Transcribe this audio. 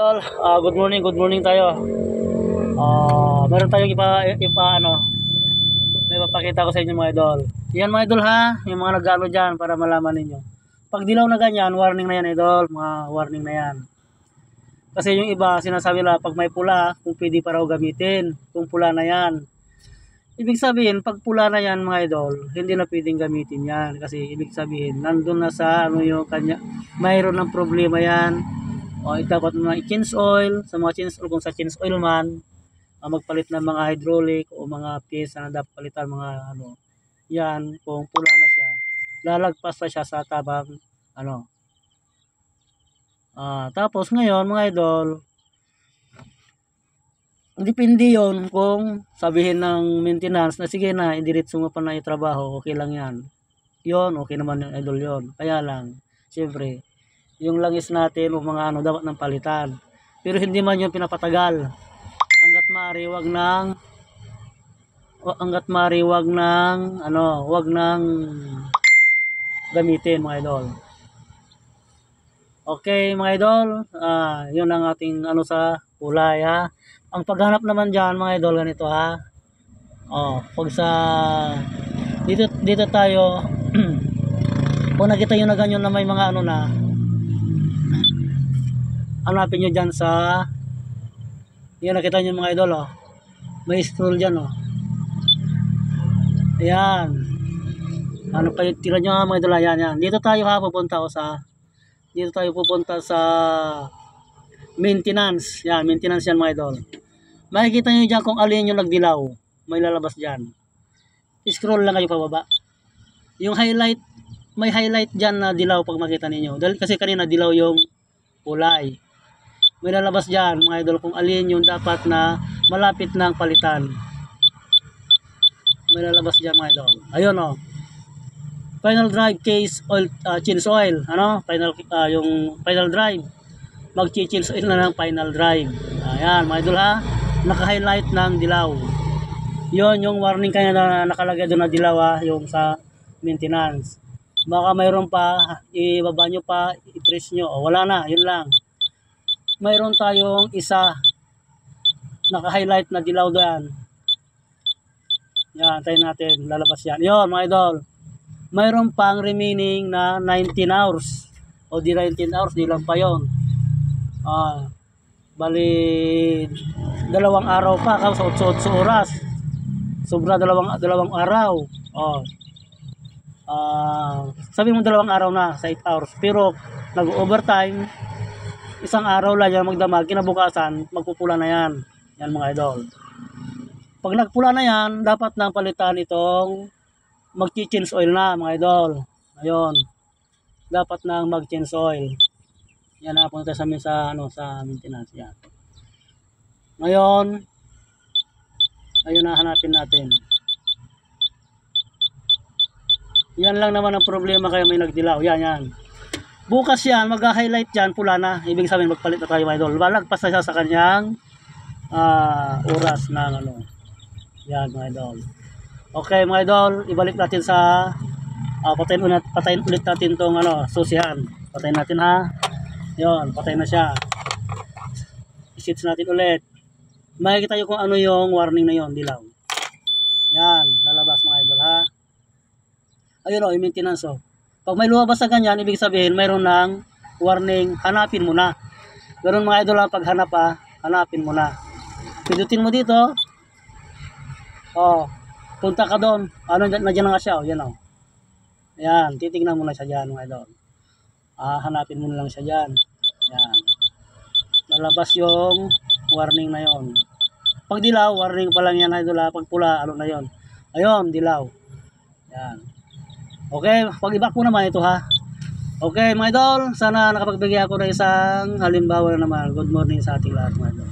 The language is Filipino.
Tol, good morning tayo. Meron tayong may papakita ko sa inyo mga idol. Yan mga idol ha, yung mga nag-ano dyan para malaman ninyo. Pag dilaw na ganyan, warning na yan idol, mga warning na yan. Kasi yung iba, sinasabi nila pag may pula, kung pwede pa raw gamitin, kung pula na yan. Ibig sabihin, pag pula na yan mga idol, hindi na pwedeng gamitin yan. Kasi ibig sabihin, nandun na sa yung kanya, mayroon ng problema yan. O dapat mga i-change oil, sa mga change oil, kung sa change oil man, magpalit ng mga hydraulic o mga pyesa na dapat palitan, mga yan, kung pula na siya, lalagpas na siya sa tabang tapos ngayon mga idol, depende yon kung sabihin ng maintenance na sige na, indiretso mo pa na yung trabaho, okay lang yan. Yon, okay naman yung idol yon. Kaya lang, siyempre, yung langis natin o mga dapat ng palitan. Pero hindi man yung pinapatagal. Hanggat maaari wag nang gamitin mga idol. Okay mga idol, yun ang ating sa kulay ha. Ang paghanap naman diyan mga idol ganito ha. Pag sa dito tayo kung nakita niyo na ganyan na may mga na, hanapin nyo dyan sa yan, nakita nyo mga idol may scroll dyan ayan, pa yung tira nyo mga idol, yan. Dito tayo pupunta sa maintenance yan, maintenance yan mga idol. Makikita nyo dyan kung alin yung nagdilaw, may lalabas dyan. Scroll lang kayo pababa, yung highlight, may highlight dyan na dilaw pag makita ninyo, dahil kasi kanina dilaw yung kulay. May lalabas dyan mga idol kung alin yung dapat na malapit ng palitan. May lalabas dyan mga idol. Ayun final drive case oil, change oil. Yung final drive, mag-change oil na ng final drive. Ayan mga idol ha, naka-highlight ng dilaw. Yon yung warning kanya na nakalagay doon na dilaw yung sa maintenance. Baka mayroon pa, ibaba nyo pa, i-press nyo, wala na, yun lang. Mayroon tayong isa naka-highlight na dilaw doon. Yan, tayo natin, lalabas yan. Yun mga idol, mayroon pang remaining na 19 hours o di 19 hours, di lang pa yun. Bali 2 araw pa, sa 8 oras, sobra 2 araw. Sabi mo 2 araw na sa 8 hours, pero nag-overtime 1 araw lang yan magdamag, kinabukasan magpupula na yan. Yan mga idol, pag nagpula na yan, dapat nang palitan itong mag-change oil na mga idol. Ayun, dapat nang mag-change oil yan na, punta sa amin sa maintenance yan. Ngayon ayun na, hanapin natin. Yan lang naman ang problema, kaya may nagdilaw. Yan. Bukas yan, mag-highlight dyan, pula na. Ibig sabihin, magpalit na tayo mga idol. Balagpas na siya sa kanyang oras ng yan mga idol. Okay mga idol, ibalik natin sa patayin ulit natin tong susihan. Patayin natin ha. Yon, patay na siya. I-switch natin ulit. Makikita nyo kung ano yung warning na yon, dilaw. Yan, lalabas mga idol ha. Ayun yung maintenance Pag may lumabas sa ganyan, ibig sabihin mayroon ng warning, hanapin mo na. Ganun mga idol pag hanap hanapin mo na. Pindutin mo dito. Punta ka doon. Nandiyan na nga siya. Yan Ayan, titignan mo na siya dyan mga idol. Hanapin mo na lang siya dyan. Ayan. Lalabas yung warning na yon. Pag dilaw, warning pa lang yan idol Pag pula, na yon. Ayun, dilaw. Yan. Okay, pag-ibak mo naman ito ha. Okay mga idol, sana nakapagbigay ako ng isang halimbawa na naman. Good morning sa ating lahat mga idol.